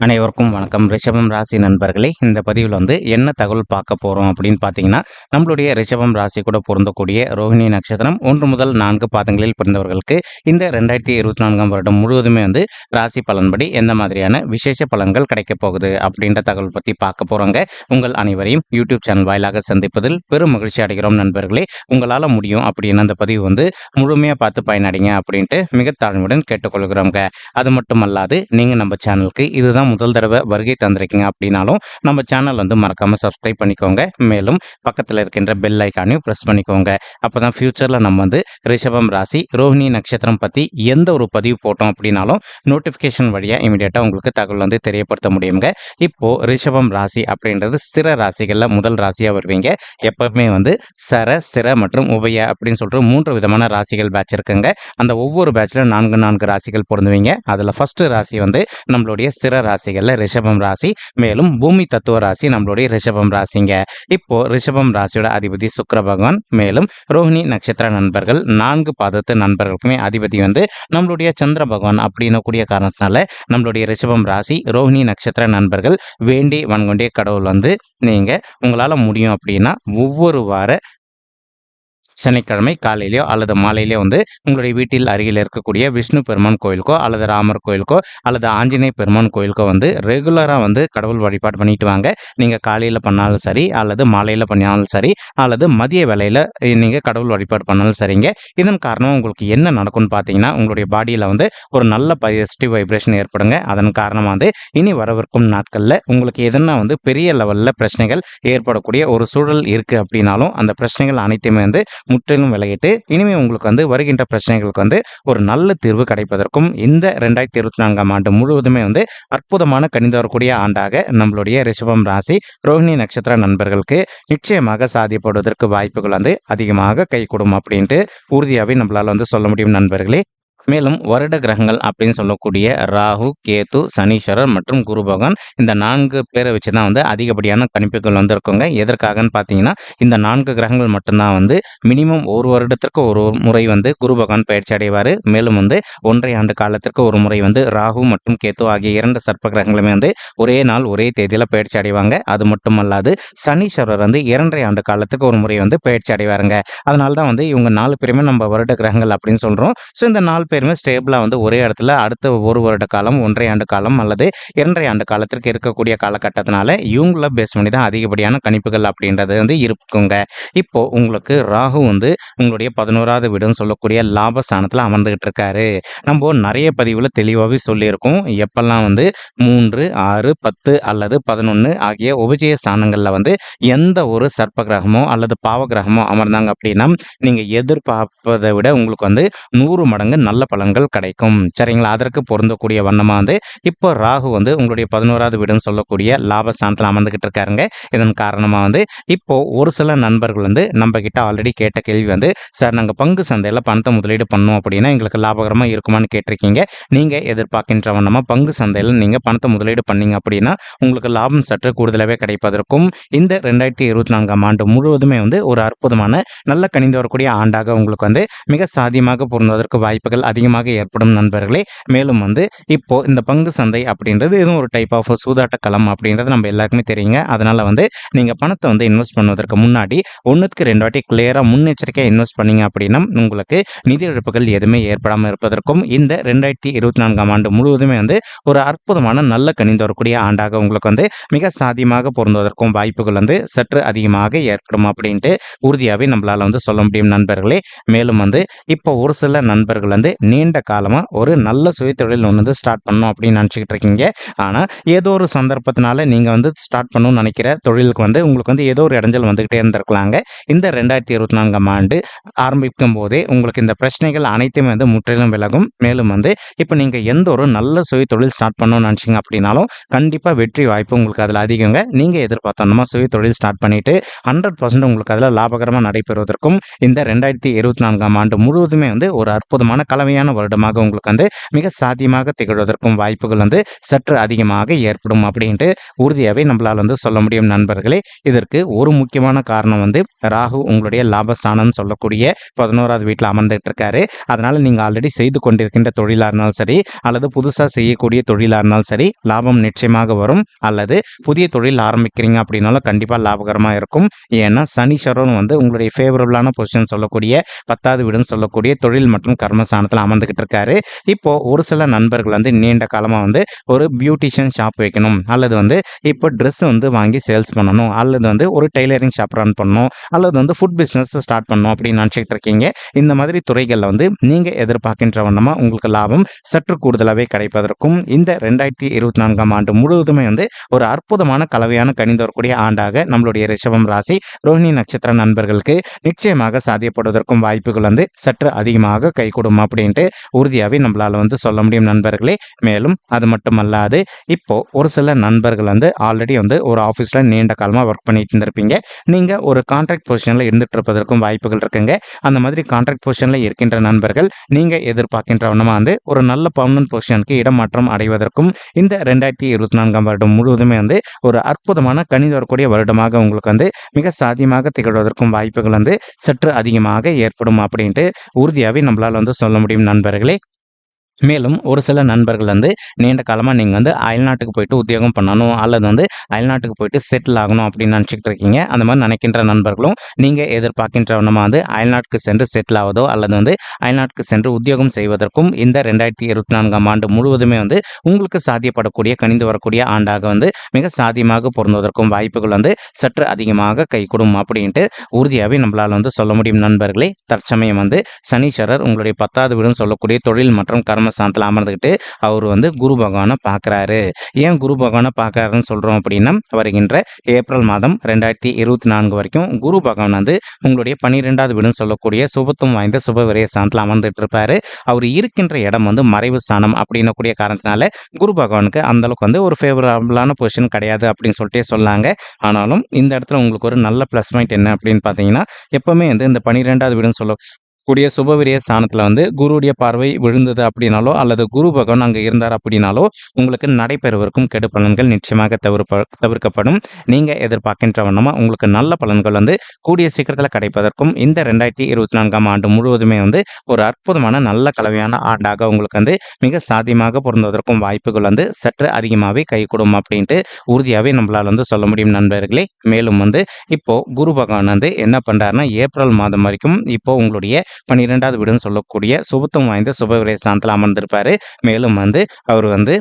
அனைவருக்கும் வணக்கம். ரிஷபம் ராசி நண்பர்களே, இந்த பதிவில் என்ன தகவல் பார்க்க போகிறோம் அப்படின்னு பார்த்தீங்கன்னா, நம்மளுடைய ரிஷபம் ராசி கூட பொருந்தக்கூடிய ரோஹிணி நட்சத்திரம் 1 முதல் 4 பாதங்களில் பிறந்தவர்களுக்கு இந்த 2024ஆம் வருடம் முழுவதுமே ராசி பலன்படி எந்த மாதிரியான விசேஷ பலன்கள் கிடைக்கப் போகுது அப்படின்ற தகவல் பற்றி பார்க்க போகிறோங்க. உங்கள் அனைவரையும் யூடியூப் சேனல் வாயிலாக சந்திப்பதில் பெரும் மகிழ்ச்சி அடைகிறோம் நண்பர்களே. உங்களால் முடியும் அப்படின்னு அந்த பதிவு முழுமையாக பார்த்து பயனடைங்க அப்படின்ட்டு மிக தாழ்மையுடன் கேட்டுக்கொள்கிறோங்க. அது மட்டும் அல்லாது நீங்கள் நம்ம சேனலுக்கு இதுதான் முதல் தடவை வருகை தந்திருக்கீங்க அப்படின்னாலும் நம்ம சேனல் மறக்காம சப்ஸ்கிரைப் பண்ணிக்கோங்க. மேலும் பக்கத்தில் இருக்கின்ற பெல் ஐக்கானையும் பிரஸ் பண்ணிக்கோங்க. அப்பதான் ஃபியூச்சர்ல நம்ம ரிஷபம் ராசி ரோஹிணி நட்சத்திரம் பத்தி எந்த ஒரு பதிவு போட்டோம் அப்படின்னாலும் நோட்டிபிகேஷன் வழியா இமீடியட்டா உங்களுக்கு தகவல் தெரியப்படுத்த முடியுங்க. இப்போ ரிஷபம் ராசி அப்படின்றது ஸ்திர ராசிகள்ல முதல் ராசியா வருவீங்க. எப்பவுமே சர ஸ்திர மற்றும் உபய அப்படின்னு சொல்லிட்டு 3 விதமான ராசிகள் பேட்ச் இருக்குங்க. அந்த ஒவ்வொரு பேட்ச்ல 4 ராசிகள் பொருந்துவீங்க. அதுல ஃபர்ஸ்ட் ராசி நம்மளுடைய ஸ்திர ராசிகள்ல ரிஷபம் ராசி, மேலும் பூமி தத்துவ ராசி நம்மளுடைய ரிஷபம் ராசிங்க. இப்போ ரிஷபம் ராசியோட அதிபதி சுக்கிர பகவான், மேலும் ரோஹிணி நட்சத்திர நண்பர்கள் 4 பாதத்து நண்பர்களுக்குமே அதிபதி நம்மளுடைய சந்திர பகவான் அப்படின்னு கூடிய காரணத்தினால நம்மளுடைய ரிஷபம் ராசி ரோஹிணி நட்சத்திர நண்பர்கள் வேண்டி வன்கொண்டே கடவுள் நீங்க உங்களால முடியும் அப்படின்னா ஒவ்வொரு வார சனிக்கிழமை காலையிலையோ அல்லது மாலையிலேயோ உங்களுடைய வீட்டில் அருகில் இருக்கக்கூடிய விஷ்ணு பெருமான் கோயிலுக்கோ அல்லது ராமர் கோயிலுக்கோ அல்லது ஆஞ்சநேய பெருமான் கோயிலுக்கோ ரெகுலராக கடவுள் வழிபாடு பண்ணிட்டு வாங்க. நீங்கள் காலையில் பண்ணாலும் சரி, அல்லது மாலையில் பண்ணாலும் சரி, அல்லது மதிய வேலையில் நீங்கள் கடவுள் வழிபாடு பண்ணாலும் சரிங்க. இதன் காரணம் உங்களுக்கு என்ன நடக்கும்னு பார்த்தீங்கன்னா, உங்களுடைய பாடியில் ஒரு நல்ல பாசிட்டிவ் வைப்ரேஷன் ஏற்படுங்க. அதன் காரணமாக இனி வரவிருக்கும் நாட்களில் உங்களுக்கு எதனா பெரிய லெவலில் பிரச்சனைகள் ஏற்படக்கூடிய ஒரு சூழல் இருக்குது அப்படின்னாலும் அந்த பிரச்சனைகள் அனைத்துமே முற்றிலும் விலகிட்டு இனிமே உங்களுக்கு வருகின்ற பிரச்சனைகளுக்கு ஒரு நல்ல தீர்வு கிடைப்பதற்கும் இந்த 2024ஆம் ஆண்டு முழுவதுமே அற்புதமான கணிந்து வரக்கூடிய ஆண்டாக நம்மளுடைய ரிஷபம் ராசி ரோஹிணி நட்சத்திர நண்பர்களுக்கு நிச்சயமாக சாதிப்படுவதற்கு வாய்ப்புகள் அதிகமாக கைகூடும் அப்படின்ட்டு உறுதியாகவே நம்மளால சொல்ல முடியும் நண்பர்களே. மேலும் வருட கிரகங்கள் அப்படின்னு சொல்லக்கூடிய ராகு, கேது, சனீஸ்வரர் மற்றும் குரு பகவான் இந்த 4 பேரை வச்சு தான் அதிகப்படியான கணிப்புகள் இருக்குங்க. எதற்காகன்னு பார்த்தீங்கன்னா, இந்த 4 கிரகங்கள் மட்டும்தான் மினிமம் ஒரு வருடத்திற்கு ஒரு முறை குரு பகவான் பயிற்சி அடைவார். மேலும் 1.5 ஆண்டு காலத்திற்கு ஒரு முறை ராகு மற்றும் கேது ஆகிய 2 சர்ப்ப கிரகங்களுமே ஒரே நாள் ஒரே தேதியில் பயிற்சி அடைவாங்க. அது மட்டுமல்லாது சனீஸ்வரர் 2.5 ஆண்டு காலத்துக்கு ஒரு முறை பயிற்சி அடைவாருங்க. அதனால தான் இவங்க 4 பேருமே நம்ம வருட கிரகங்கள் அப்படின்னு சொல்றோம். ஸோ இந்த 4 பேருமே ஸ்டேபிளாக ஒரே இடத்துல அடுத்த ஒரு வருட காலம், 1.5 ஆண்டு காலம் அல்லது 2.5 ஆண்டு காலத்திற்கு இருக்கக்கூடிய காலகட்டத்தினால இவங்கள பேஸ் பண்ணி தான் அதிகப்படியான கணிப்புகள் அப்படின்றது இருக்குங்க. இப்போ உங்களுக்கு ராகு உங்களுடைய 11வது வீடுன்னு சொல்லக்கூடிய லாபஸ்தானத்தில் அமர்ந்துகிட்டு இருக்காரு. நம்ம நிறைய பதிவுல தெளிவாகவே சொல்லியிருக்கோம். எப்பெல்லாம் 3, 6, 10 அல்லது 11 ஆகிய உபஜய ஸ்தானங்களில் எந்த ஒரு சர்ப்ப கிரகமோ அல்லது பாவ கிரகமோ அமர்ந்தாங்க அப்படின்னா நீங்க எதிர்பார்ப்பதை விட உங்களுக்கு 100 மடங்கு நல்ல பலன்கள் கிடைக்கும். சரிங்களா? அதற்கு பொருந்தக்கூடிய வண்ணமா இப்போ ராகு உங்களுடைய 11வது வீடுன்னு சொல்லக்கூடிய லாபஸ்தானத்தில் அமர்ந்துகிட்டு இருக்காருங்க. இதன் காரணமா இப்போ ஒரு சில நண்பர்கள் நம்ம கிட்ட ஆல்ரெடி கேட்ட கேள்வி சார், நாங்கள் பங்கு சந்தையில் பணத்தை முதலீடு பண்ணோம் அப்படின்னா எங்களுக்கு லாபகரமா இருக்குமான்னு கேட்டிருக்கீங்க. நீங்க எதிர்பார்க்கின்ற வண்ணமா பங்கு சந்தையில் நீங்க பணத்தை முதலீடு பண்ணீங்க அப்படின்னா உங்களுக்கு லாபம் சற்று கூடுதலாகவே கிடைப்பதற்கும் இந்த 2024ஆம் ஆண்டு முழுவதுமே ஒரு அற்புதமான நல்ல கணிந்து வரக்கூடிய ஆண்டாக உங்களுக்கு மிக சாத்தியமாக பொருந்துவதற்கு வாய்ப்புகள் அதிகமாக ஏற்படும் நண்பர்களே. மேலும் இப்போ இந்த பங்கு சந்தை அப்படின்றது இதுவும் ஒரு டைப் ஆஃப் சூதாட்ட களம் அப்படின்றது நம்ம எல்லாருக்குமே தெரியுங்க. அதனால நீங்க பணத்தை இன்வெஸ்ட் பண்ணுவதற்கு முன்னாடி 1க்கு 2 வாட்டி கிளியரா முன்னெச்சரிக்கையாக இன்வெஸ்ட் பண்ணீங்க அப்படின்னா உங்களுக்கு நிதி இழப்புகள் எதுவுமே ஏற்படாமல் இருப்பதற்கும் இந்த 2024ஆம் ஆண்டு முழுவதுமே ஒரு அற்புதமான நல்ல கணிந்து வரக்கூடிய ஆண்டாக உங்களுக்கு மிக சாத்தியமாக பொருந்துவதற்கும் வாய்ப்புகள் சற்று அதிகமாக ஏற்படும் அப்படின்ட்டு உறுதியாகவே நம்மளால சொல்ல முடியும் நண்பர்களே. மேலும் இப்போ ஒரு சில நண்பர்கள் நீண்ட காலமா ஒரு நல்ல சுயதொழில் ஸ்டார்ட் பண்ணணும் அப்படின்னு நினைச்சுக்கிட்டு இருக்கீங்க. ஆனா ஏதோ ஒரு சந்தர்ப்பத்தினால நீங்க ஸ்டார்ட் பண்ணணும்னு நினைக்கிற தொழிலுக்கு உங்களுக்கு ஏதோ ஒரு இடைஞ்சல் வந்துகிட்டே இருந்திருக்கலாங்க. இந்த 2024ஆம் ஆண்டு ஆரம்பிக்கும் போதே உங்களுக்கு இந்த பிரச்சனைகள் அனைத்துமே முற்றிலும் விலகும். மேலும் இப்போ நீங்க எந்த ஒரு நல்ல சுயதொழில் ஸ்டார்ட் பண்ணணும்னு நினைச்சீங்க அப்படின்னாலும் கண்டிப்பா வெற்றி வாய்ப்பு உங்களுக்கு அதுல அதிகங்க. நீங்க எதிர்பார்த்தோம்னா சுயதொழில் ஸ்டார்ட் பண்ணிட்டு 100% உங்களுக்கு அதுல லாபகரமா நடைபெறுவதற்கும் இந்த 2024ஆம் ஆண்டு முழுவதுமே ஒரு அற்புதமான கலவை கலவையான வருடமாக உங்களுக்கு வந்து மிக சாத்தியமாக திகழ்வதற்கும் வாய்ப்புகள் வந்து சற்று அதிகமாக ஏற்படும் அப்படின்ட்டு உறுதியாகவே நம்மளால் வந்து சொல்ல முடியும் நண்பர்களே. இதற்கு ஒரு முக்கியமான காரணம் வந்து ராகு உங்களுடைய லாபஸ்தானம் சொல்லக்கூடிய 11வது வீட்டில் அமர்ந்துட்டு இருக்காரு. அதனால நீங்க ஆல்ரெடி செய்து கொண்டிருக்கின்ற தொழிலா இருந்தாலும் சரி, அல்லது புதுசா செய்யக்கூடிய தொழிலா இருந்தாலும் சரி, லாபம் நிச்சயமாக வரும். அல்லது புதிய தொழில் ஆரம்பிக்கிறீங்க அப்படின்னாலும் கண்டிப்பா லாபகரமா இருக்கும். ஏன்னா சனீஸ்வரன் வந்து உங்களுடைய ஃபேவரபிளான பொசிஷன் சொல்லக்கூடிய 10வது வீடுன்னு சொல்லக்கூடிய தொழில் மற்றும் கர்மஸ்தானத்தில் அமர்ந்துகிட்டு இருக்காரு. இப்போ ஒரு சில நண்பர்கள் வந்து நீண்ட காலமா வந்து ஒரு பியூட்டிஷியன் ஷாப் வைக்கணும், அல்லது வந்து இப்போ ட்ரெஸ் வந்து வாங்கி சேல்ஸ் பண்ணணும், அல்லது வந்து ஒரு டெய்லரிங் ஷாப் ரன் பண்ணணும், அல்லது வந்து ஃபுட் பிஸ்னஸ் ஸ்டார்ட் பண்ணணும் அப்படின்னு நினச்சிட்டு இருக்கீங்க. இந்த மாதிரி துறைகளில் வந்து நீங்கள் எதிர்பார்க்கின்ற வண்ணமா உங்களுக்கு லாபம் சற்று கூடுதலாகவே கிடைப்பதற்கும் இந்த 2024ஆம் ஆண்டு முழுவதுமே வந்து ஒரு அற்புதமான கலவையான கணிந்து வரக்கூடிய ஆண்டாக நம்மளுடைய ரிஷபம் ராசி ரோஹிணி நட்சத்திர நண்பர்களுக்கு நிச்சயமாக சாத்தியப்படுவதற்கும் வாய்ப்புகள் வந்து சற்று அதிகமாக கைகூடும் அப்படின்ட்டு உறுதியாகவே நம்மளால வந்து சொல்ல முடியும் நண்பர்களே. மேலும் அது மட்டுமல்லாது இப்போ ஒரு சில நண்பர்கள் வந்து ஆல்ரெடி வந்து ஒரு ஆஃபீஸில் நீண்ட காலமாக ஒர்க் பண்ணிட்டு இருந்திருப்பீங்க. நீங்கள் ஒரு கான்ட்ராக்ட் பொசிஷனில் இருந்துட்டு இருப்பதற்கும் வாய்ப்புகள் இருக்குங்க. அந்த மாதிரி கான்ட்ராக்ட் பொசிஷனில் இருக்கின்ற நண்பர்கள் நீங்கள் எதிர்பார்க்கின்ற வண்ணமாக வந்து ஒரு நல்ல பர்மனன்ட் பொசிஷனுக்கு இடமாற்றம் அடைவதற்கும் இந்த 2024ஆம் வருடம் முழுவதுமே வந்து ஒரு அற்புதமான கணிந்து வரக்கூடிய வருடமாக உங்களுக்கு வந்து மிக சாத்தியமாக திகழ்வதற்கும் வாய்ப்புகள் வந்து சற்று அதிகமாக ஏற்படும் அப்படின்ட்டு உறுதியாகவே நம்மளால் வந்து சொல்ல முடியும் நண்பர்களே. மேலும் ஒரு சில நண்பர்கள் வந்து நீண்ட காலமாக நீங்கள் வந்து அயல்நாட்டுக்கு போயிட்டு உத்தியோகம் பண்ணணும், அல்லது வந்து அயல்நாட்டுக்கு போயிட்டு செட்டில் ஆகணும் அப்படின்னு நினச்சிக்கிட்டு இருக்கீங்க. அந்த மாதிரி நினைக்கின்ற நண்பர்களும் நீங்கள் எதிர்பார்க்கின்ற வண்ணமாக வந்து அயல்நாட்டுக்கு சென்று செட்டில் ஆவதோ, அல்லது வந்து அயல்நாட்டுக்கு சென்று உத்தியோகம் செய்வதற்கும் இந்த 2024ஆம் ஆண்டு முழுவதுமே வந்து உங்களுக்கு சாத்தியப்படக்கூடிய கணிந்து வரக்கூடிய ஆண்டாக வந்து மிக சாத்தியமாக பொருந்துவதற்கும் வாய்ப்புகள் வந்து சற்று அதிகமாக கைகூடும் அப்படின்ட்டு உறுதியாகவே நம்மளால் வந்து சொல்ல முடியும் நண்பர்களே. தற்சமயம் வந்து சனீஸ்வரர் உங்களுடைய 10வது வீடுன்னு சொல்லக்கூடிய தொழில் மற்றும் கர்மஸ்தானத்தில் அமர்ந்துக்கிட்டு அவர் வந்து குரு பகவானை பார்க்குறாரு. ஏன் குரு பகவானை பார்க்குறாருன்னு சொல்கிறோம் அப்படின்னா, வருகின்ற ஏப்ரல் மாதம் 2024 வரைக்கும் குரு பகவான் வந்து உங்களுடைய 12வது வீடுன்னு சொல்லக்கூடிய சுபத்துவம் வாய்ந்த சுப விரய ஸ்தானத்தில் அமர்ந்துட்டு இருப்பாரு. அவர் இருக்கின்ற இடம் வந்து மறைவு ஸ்தானம் அப்படின்னு கூடிய காரணத்தினால குரு பகவானுக்கு அந்த அளவுக்கு வந்து ஒரு ஃபேவரபிளான பொசிஷன் கிடையாது அப்படின்னு சொல்லிட்டே சொல்லாங்க. ஆனாலும் இந்த இடத்துல உங்களுக்கு ஒரு நல்ல ப்ளஸ் பாயிண்ட் என்ன அப்படின்னு பார்த்தீங்கன்னா, எப்பவுமே வந்து இந்த 12வது வீடுன்னு கூடிய சுபவிரிய ஸ்தானத்தில் வந்து குருவுடைய பார்வை விழுந்தது அப்படின்னாலோ, அல்லது குரு பகவான் அங்கே இருந்தார் அப்படின்னாலோ உங்களுக்கு நடைபெறுவதற்கும் கெடு பலன்கள் நிச்சயமாக தவிர்க்கப்படும். நீங்கள் எதிர்பார்க்கின்ற வண்ணமாக உங்களுக்கு நல்ல பலன்கள் வந்து கூடிய சீக்கிரத்தில் கிடைப்பதற்கும் இந்த 2024ஆம் ஆண்டு முழுவதுமே வந்து ஒரு அற்புதமான நல்ல கலவையான ஆண்டாக உங்களுக்கு வந்து மிக சாத்தியமாக பொருந்துவதற்கும் வாய்ப்புகள் வந்து சற்று அதிகமாகவே கைகூடும் அப்படின்ட்டு உறுதியாகவே நம்மளால் வந்து சொல்ல முடியும் நண்பர்களே. மேலும் வந்து இப்போ குரு பகவான் வந்து என்ன பண்ணுறாருன்னா, ஏப்ரல் மாதம் வரைக்கும் இப்போ உங்களுடைய 12வது வீடுன்னு சொல்லக்கூடிய சுபத்துவம் வாய்ந்த சுபவிரய ஸ்தானத்தில் அமர்ந்திருப்பாரு. மேலும் வந்து அவர் வந்து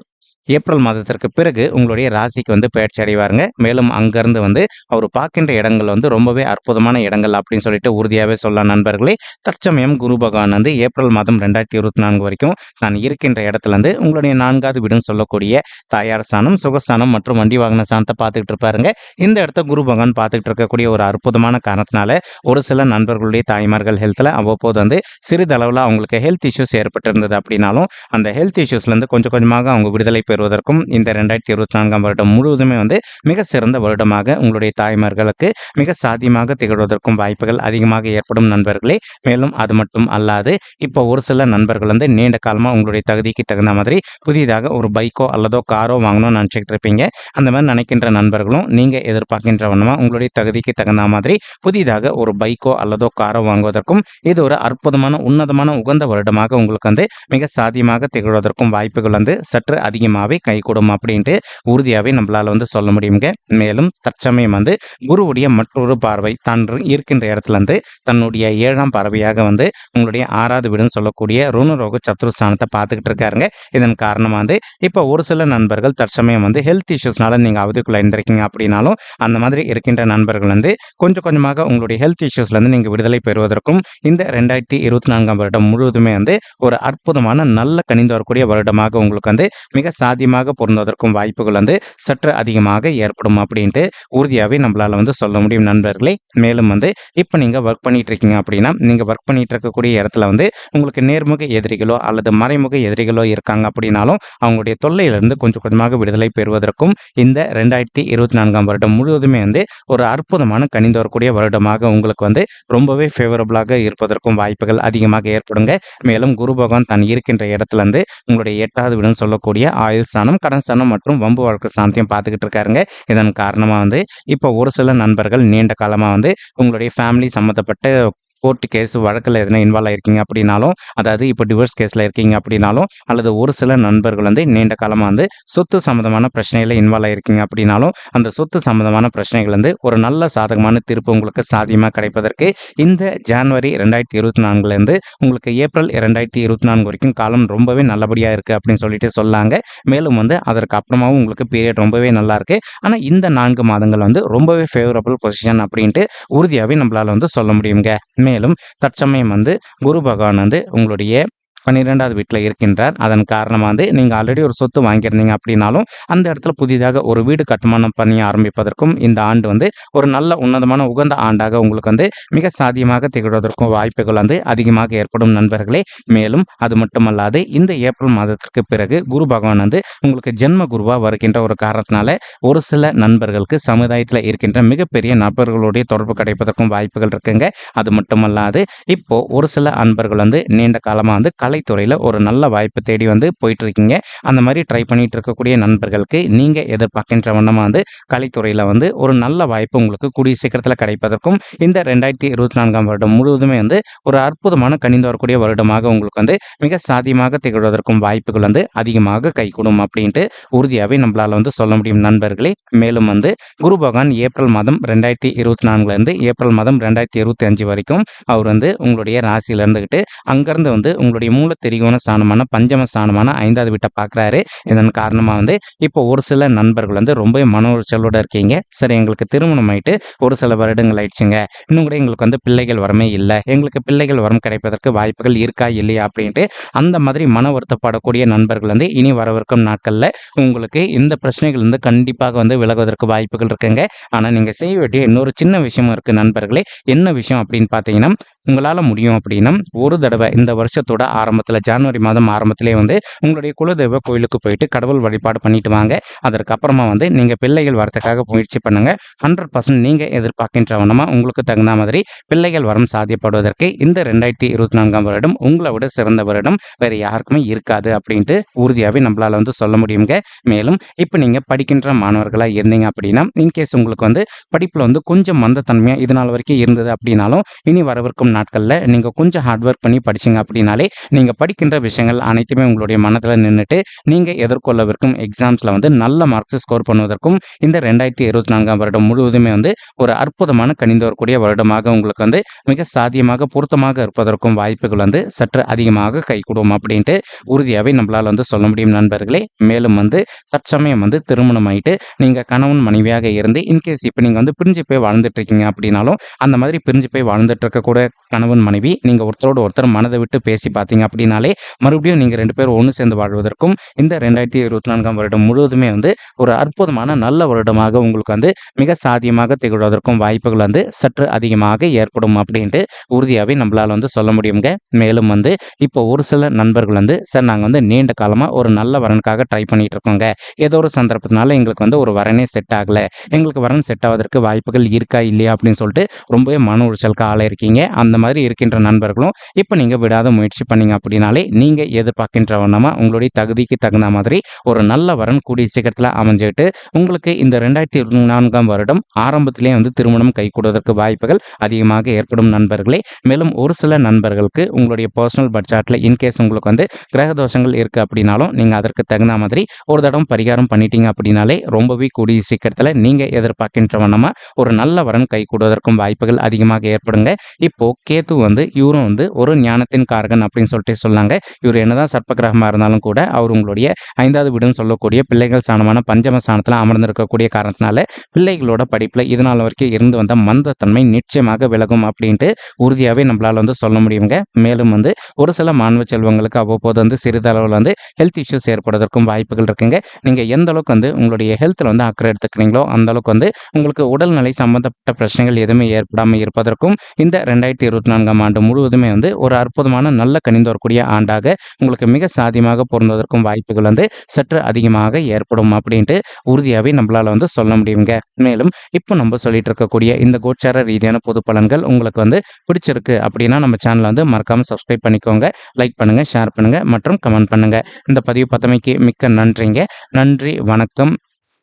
ஏப்ரல் மாதத்திற்கு பிறகு உங்களுடைய ராசிக்கு வந்து பயிற்சி அடைவாருங்க. மேலும் அங்கிருந்து வந்து அவர் பார்க்கின்ற இடங்கள் வந்து ரொம்பவே அற்புதமான இடங்கள் அப்படின்னு சொல்லிட்டு உறுதியாகவே சொல்லலாம் நண்பர்களே. தற்சமயம் குரு பகவான் வந்து ஏப்ரல் மாதம் 2024 வரைக்கும் நான் இருக்கின்ற இடத்துல இருந்து உங்களுடைய 4வது வீடுன்னு சொல்லக்கூடிய தாயார் ஸ்தானம், சுகஸ்தானம் மற்றும் வண்டி வாகன ஸ்தானத்தை பார்த்துக்கிட்டு இருப்பாருங்க. இந்த இடத்த குரு பகவான் பார்த்துக்கிட்டு இருக்கக்கூடிய ஒரு அற்புதமான காரணத்தினால ஒரு சில நண்பர்களுடைய தாய்மார்கள் ஹெல்த்தில் அவ்வப்போது வந்து சிறிதளவில் அவங்களுக்கு ஹெல்த் இஷ்யூஸ் ஏற்பட்டு இருந்தது அப்படின்னாலும் அந்த ஹெல்த் இஷ்யூஸ்லேருந்து கொஞ்சம் கொஞ்சமாக அவங்க விடுதலை பெறுவதற்கும் இந்த 2024ஆம் வருடம் முழுவதுமே வந்து மிக சிறந்த வருடமாக உங்களுடைய தாய்மார்களுக்கு மிக சாத்தியமாக திகழ்வதற்கும் வாய்ப்புகள் அதிகமாக ஏற்படும் நண்பர்களே. மேலும் அது மட்டும் அல்லாது இப்போ ஒரு சில நண்பர்கள் வந்து நீண்ட காலமாக உங்களுடைய தகுதிக்கு தகுந்த மாதிரி புதிதாக ஒரு பைக்கோ அல்லதோ காரோ வாங்கணும்னு நினச்சிக்கிட்டு இருப்பீங்க. அந்த மாதிரி நினைக்கின்ற நண்பர்களும் நீங்கள் எதிர்பார்க்கின்ற வண்ணமாக உங்களுடைய தகுதிக்கு தகுந்த மாதிரி புதிதாக ஒரு பைக்கோ அல்லதோ காரோ வாங்குவதற்கும் இது ஒரு அற்புதமான உன்னதமான உகந்த வருடமாக உங்களுக்கு வந்து மிக சாத்தியமாக திகழ்வதற்கும் வாய்ப்புகள் வந்து சற்று அதிகமாகவே கைகூடும் அப்படின்ட்டு உறுதியாகவே நம்மளால் வந்து சொல்ல முடியுங்க. மேலும் தற்சமயம் வந்து குருவுடைய மற்றொரு பார்வை தான் இருக்கின்ற இடத்துல இருந்து தன்னுடைய 7ஆம் பார்வையாக வந்து உங்களுடைய 6வது வீடுன்னு சொல்லக்கூடிய ருணரோக சத்ருஸ்தானத்தை பார்த்துக்கிட்டு இருக்காருங்க. இதன் காரணமாக வந்து இப்போ ஒரு சில நண்பர்கள் தற்சமயம் வந்து ஹெல்த் இஷ்யூஸ்னால நீங்கள் அவதிக்குள்ள இருந்திருக்கீங்க அப்படின்னாலும் அந்த மாதிரி இருக்கின்ற நண்பர்கள் வந்து கொஞ்சம் கொஞ்சமாக உங்களுடைய ஹெல்த் இஷ்யூஸ்லேருந்து நீங்கள் விடுதலை பெறுவதற்கும் இந்த 2024ஆம் வருடம் முழுவதுமே வந்து ஒரு அற்புதமான நல்ல கணிந்து வரக்கூடிய வருடமாக உங்களுக்கு வந்து மிக சாத்தியமாக பொருந்துவதற்கும் வாய்ப்புகள் வந்து சற்று அதிகமாக ஏற்படும் அப்படின்ட்டு உறுதியாகவே நம்மளால வந்து சொல்ல முடியும் நண்பர்களே. மேலும் வந்து இப்போ நீங்கள் ஒர்க் பண்ணிட்டு இருக்கீங்க அப்படின்னா நீங்கள் ஒர்க் பண்ணிட்டு இருக்கக்கூடிய இடத்துல வந்து உங்களுக்கு நேர்முக எதிரிகளோ அல்லது மறைமுக எதிரிகளோ இருக்காங்க அப்படின்னாலும் அவங்களுடைய தொல்லையிலிருந்து கொஞ்சம் கொஞ்சமாக விடுதலை பெறுவதற்கும் இந்த 2024ஆம் வருடம் முழுவதுமே வந்து ஒரு அற்புதமான கனிந்து வரக்கூடிய வருடமாக உங்களுக்கு வந்து ரொம்பவே ஃபேவரபிளாக இருப்பதற்கும் வாய்ப்புகள் அதிகமாக ஏற்படுங்க. மேலும் குரு பகவான் தான் இருக்கின்ற இடத்துல இருந்து உங்களுடைய 8வது வீடுன்னு சொல்லக்கூடிய ஆயுள் ஸ்தானம், கடன் ஸ்தானம் மற்றும் வம்பு வழக்கு ஸ்தானத்தையும் பார்த்துக்கிட்டு இருக்காருங்க. இதன் காரணமா வந்து இப்போ ஒரு சில நண்பர்கள் நீண்ட காலமா வந்து உங்களுடைய ஃபேமிலி சம்மந்தப்பட்ட கோர்ட் கேஸ் வழக்கில் எதனா இன்வால்வ் ஆயிருக்கீங்க அப்படின்னாலும், அதாவது இப்போ டிவோர்ஸ் கேஸில் இருக்கீங்க அப்படின்னாலும், அல்லது ஒரு சில நண்பர்கள் வந்து நீண்ட காலமாக வந்து சொத்து சம்மந்தமான பிரச்சனையில் இன்வால்வ் ஆயிருக்கீங்க அப்படின்னாலும், அந்த சொத்து சம்மந்தமான பிரச்சனைகள் வந்து ஒரு நல்ல சாதகமான தீர்ப்பு உங்களுக்கு சாத்தியமாக கிடைப்பதற்கு இந்த ஜனவரி 2024லேருந்து உங்களுக்கு ஏப்ரல் 2024 வரைக்கும் காலம் ரொம்பவே நல்லபடியாக இருக்குது அப்படின்னு சொல்லிட்டு சொல்லாங்க. மேலும் வந்து அதற்கு அப்புறமாவும் உங்களுக்கு பீரியட் ரொம்பவே நல்லா இருக்கு. ஆனால் இந்த 4 மாதங்கள் வந்து ரொம்பவே ஃபேவரபிள் பொசிஷன் அப்படின்ட்டு உறுதியாகவே நம்மளால வந்து சொல்ல முடியுங்க. மேலும் தற்சமயம் வந்து குரு பகவான் வந்து உங்களுடைய 12வது வீட்டில் இருக்கின்றார். அதன் காரணமாக வந்து நீங்கள் ஆல்ரெடி ஒரு சொத்து வாங்கியிருந்தீங்க அப்படின்னாலும் அந்த இடத்துல புதிதாக ஒரு வீடு கட்டுமானம் பண்ணி ஆரம்பிப்பதற்கும் இந்த ஆண்டு வந்து ஒரு நல்ல உன்னதமான உகந்த ஆண்டாக உங்களுக்கு வந்து மிக சாத்தியமாக திகழ்வதற்கும் வாய்ப்புகள் வந்து அதிகமாக ஏற்படும் நண்பர்களே. மேலும் அது மட்டுமல்லாது இந்த ஏப்ரல் மாதத்திற்கு பிறகு குரு பகவான் வந்து உங்களுக்கு ஜென்ம குருவாக வருகின்ற ஒரு காரணத்தினால ஒரு சில நண்பர்களுக்கு சமுதாயத்தில் இருக்கின்ற மிகப்பெரிய நபர்களுடைய தொடர்பு கிடைப்பதற்கும் வாய்ப்புகள் இருக்குங்க. அது மட்டுமல்லாது இப்போ ஒரு சில அன்பர்கள் வந்து நீண்ட காலமாக வந்து கலைத்துறையில் ஒரு நல்ல வாய்ப்பு தேடி வந்து போயிட்டு இருக்கீங்க. அந்த மாதிரி ட்ரை பண்ணிட்டு இருக்கக்கூடிய நண்பர்களுக்கு நீங்கள் எதிர்பார்க்கின்ற வண்ணமாக வந்து கலைத்துறையில் வந்து ஒரு நல்ல வாய்ப்பு உங்களுக்கு கூடிய சீக்கிரத்தில் கிடைப்பதற்கும் இந்த 2024ஆம் வருடம் முழுவதுமே வந்து ஒரு அற்புதமான கனிந்து வரக்கூடிய வருடமாக உங்களுக்கு வந்து மிக சாத்தியமாக திகழ்வதற்கும் வாய்ப்புகள் வந்து அதிகமாக கைகூடும் அப்படின்ட்டு உறுதியாகவே நம்மளால வந்து சொல்ல முடியும் நண்பர்களே. மேலும் வந்து குரு பகவான் ஏப்ரல் மாதம் 2024லேருந்து ஏப்ரல் மாதம் 2025 வரைக்கும் அவர் வந்து உங்களுடைய ராசியில் இருந்துக்கிட்டு அங்கேருந்து வந்து உங்களுடைய மூல திரிகோண ஸ்தானமான பஞ்சம ஸ்தானமான 5வது வீட்டை பார்க்குறாரு. இதன் காரணமாக வந்து இப்போ ஒரு சில நண்பர்கள் வந்து ரொம்ப மன உளைச்சலோட இருக்கீங்க. சரி, எங்களுக்கு திருமணம் ஆயிட்டு ஒரு சில வருடங்கள் ஆயிடுச்சுங்க, இன்னும் கூட எங்களுக்கு வந்து பிள்ளைகள் வரமே இல்லை, எங்களுக்கு பிள்ளைகள் வரம் கிடைப்பதற்கு வாய்ப்புகள் இருக்கா இல்லையா அப்படின்ட்டு அந்த மாதிரி மன வருத்தப்படக்கூடிய நண்பர்கள் வந்து இனி வரவிருக்கும் நாட்களில் உங்களுக்கு இந்த பிரச்சனைகள் வந்து கண்டிப்பாக வந்து விலகுவதற்கு வாய்ப்புகள் இருக்குங்க. ஆனால் நீங்கள் செய்ய வேண்டிய இன்னொரு சின்ன விஷயமும் இருக்குது நண்பர்களே. என்ன விஷயம் அப்படின்னு பார்த்தீங்கன்னா, உங்களால் முடியும் அப்படின்னா ஒரு தடவை இந்த வருஷத்தோட ஆரம்பத்தில் ஜனவரி மாதம் ஆரம்பத்திலே வந்து உங்களுடைய குலதெய்வ கோயிலுக்கு போயிட்டு கடவுள் வழிபாடு பண்ணிட்டு வாங்க. அதற்கப்புறமா வந்து நீங்கள் பிள்ளைகள் வரத்துக்காக முயற்சி பண்ணுங்க. 100% நீங்கள் எதிர்பார்க்கின்ற வண்ணமாக உங்களுக்கு தகுந்த மாதிரி பிள்ளைகள் வரம் சாத்தியப்படுவதற்கு இந்த 2024ஆம் வருடம் உங்களை விட சிறந்த வருடம் வேறு யாருக்குமே இருக்காது அப்படின்ட்டு உறுதியாகவே நம்மளால் வந்து சொல்ல முடியுங்க. மேலும் இப்போ நீங்கள் படிக்கின்ற மாணவர்களாக இருந்தீங்க அப்படின்னா இன்கேஸ் உங்களுக்கு வந்து படிப்பில் வந்து கொஞ்சம் மந்தத்தன்மையாக இது நாள் வரைக்கும் இருந்தது அப்படின்னாலும் இனி வரவிருக்கும் நாட்களில் நீங்கள் கொஞ்சம் ஹார்ட் ஒர்க் பண்ணி படிச்சிங்க அப்படின்னாலே நீங்கள் படிக்கின்ற விஷயங்கள் அனைத்துமே உங்களுடைய மனதில் நின்றுட்டு நீங்கள் எதிர்கொள்ளவிருக்கும் எக்ஸாம்ஸில் வந்து நல்ல மார்க்ஸ் ஸ்கோர் பண்ணுவதற்கும் இந்த 2024ஆம் வருடம் முழுவதுமே வந்து ஒரு அற்புதமான கனிந்து வரக்கூடிய வருடமாக உங்களுக்கு வந்து மிக சாத்தியமாக பொருத்தமாக இருப்பதற்கும் வாய்ப்புகள் வந்து சற்று அதிகமாக கைகூடும் அப்படின்ட்டு உறுதியாகவே நம்மளால் வந்து சொல்ல முடியும் நண்பர்களே. மேலும் வந்து தற்சமயம் வந்து திருமணம் ஆகிட்டு நீங்கள் கணவன் மனைவியாக இருந்து இன்கேஸ் இப்போ நீங்கள் வந்து பிரிஞ்சு போய் வாழ்ந்துட்டு இருக்கீங்க அப்படின்னாலும் அந்த மாதிரி பிரிஞ்சு போய் வாழ்ந்துட்டு இருக்கக்கூட கணவன் மனைவி நீங்கள் ஒருத்தரோட ஒருத்தர் மனதை விட்டு பேசி பார்த்தீங்க அப்படின்னாலே மறுபடியும் நீங்கள் 2 பேரும் ஒன்று சேர்ந்து வாழ்வதற்கும் இந்த 2024ஆம் வருடம் முழுவதுமே வந்து ஒரு அற்புதமான நல்ல வருடமாக உங்களுக்கு வந்து மிக சாத்தியமாக திகழ்வதற்கும் வாய்ப்புகள் வந்து சற்று அதிகமாக ஏற்படும் அப்படின்ட்டு உறுதியாகவே நம்மளால் வந்து சொல்ல முடியுங்க. மேலும் வந்து இப்போ ஒரு சில நண்பர்கள் வந்து சார் நாங்கள் வந்து நீண்ட காலமாக ஒரு நல்ல வரனுக்காக ட்ரை பண்ணிட்டு இருக்கோங்க, ஏதோ ஒரு சந்தர்ப்பத்தினால எங்களுக்கு வந்து ஒரு வரனே செட் ஆகலை, எங்களுக்கு வரன் செட் ஆவதற்கு வாய்ப்புகள் இருக்கா இல்லையா அப்படின்னு சொல்லிட்டு ரொம்பவே மன உளைச்சலுக்கு ஆளாயிருக்கீங்க. அந்த மாதிரி இருக்கின்ற நண்பர்களும் இப்போ நீங்கள் விடாத முயற்சி பண்ணீங்க அப்படின்னாலே நீங்கள் எதிர்பார்க்கின்ற வண்ணமாக உங்களுடைய தகுதிக்கு தகுந்த மாதிரி ஒரு நல்ல வரன் கூடிய சீக்கிரத்தில் அமைஞ்சிட்டு உங்களுக்கு இந்த 2024ஆம் வருடம் ஆரம்பத்திலே வந்து திருமணம் கைகூடுவதற்கு வாய்ப்புகள் அதிகமாக ஏற்படும் நண்பர்களே. மேலும் ஒரு சில நண்பர்களுக்கு உங்களுடைய பர்சனல் பட்ஜெட்டில் இன்கேஸ் உங்களுக்கு வந்து கிரக தோஷங்கள் இருக்குது அப்படின்னாலும் நீங்கள் அதற்கு தகுந்த மாதிரி ஒரு தடவை பரிகாரம் பண்ணிட்டீங்க அப்படின்னாலே ரொம்பவே கூடிய சீக்கிரத்தில் நீங்கள் எதிர்பார்க்கின்ற வண்ணமாக ஒரு நல்ல வரன் கைகூடுவதற்கும் வாய்ப்புகள் அதிகமாக ஏற்படுங்க. இப்போ கேத்து வந்து இவரும் வந்து ஒரு ஞானத்தின் காரகன் அப்படின்னு சொல்லிட்டு சொல்லாங்க. இவர் என்னதான் சர்ப்ப கிரகமா இருந்தாலும் கூட அவர் உங்களுடைய 5வது வீடுன்னு சொல்லக்கூடிய பிள்ளைகள் ஸ்தானமான பஞ்சம ஸ்தானத்துல அமர்ந்திருக்கக்கூடிய காரணத்தினால பிள்ளைகளோட படிப்புல இது நாள் வரைக்கும் இருந்து வந்த மந்தத்தன்மை நிச்சயமாக விலகும் அப்படின்ட்டு உறுதியாவே நம்மளால வந்து சொல்ல முடியுங்க. மேலும் வந்து ஒரு சில மாணவ செல்வங்களுக்கு அவ்வப்போது வந்து சிறிதளவில் வந்து ஹெல்த் இஷ்யூஸ் ஏற்படுவதற்கும் வாய்ப்புகள் இருக்குங்க. நீங்க எந்த அளவுக்கு வந்து உங்களுடைய ஹெல்த்ல வந்து அக்கறை எடுத்துக்கிறீங்களோ அந்த அளவுக்கு வந்து உங்களுக்கு உடல்நிலை சம்பந்தப்பட்ட பிரச்சனைகள் எதுவுமே ஏற்படாமல் இருப்பதற்கும் இந்த 2024ஆம் ஆண்டு முழுவதுமே வந்து ஒரு அற்புதமான நல்ல கனிந்து வரக்கூடிய ஆண்டாக உங்களுக்கு மிக சாதியமாக பொருந்துவதற்கும் வாய்ப்புகள் வந்து சற்று அதிகமாக ஏற்படும் அப்படின்ட்டு உறுதியாவே நம்மளால வந்து சொல்ல முடியுங்க. மேலும் இப்போ நம்ம சொல்லிட்டு இருக்கக்கூடிய இந்த கோச்சார ரீதியான பொது பலன்கள் உங்களுக்கு வந்து பிடிச்சிருக்கு அப்படின்னா நம்ம சேனலை வந்து மறக்காம சப்ஸ்கிரைப் பண்ணிக்கோங்க. லைக் பண்ணுங்க, ஷேர் பண்ணுங்க மற்றும் கமெண்ட் பண்ணுங்க. இந்த பதிவு பார்த்தமைக்கு மிக்க நன்றிங்க. நன்றி, வணக்கம்.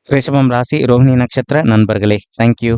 ரிஷபம் ராசி ரோஹிணி நட்சத்திர நண்பர்களே, தேங்க்யூ.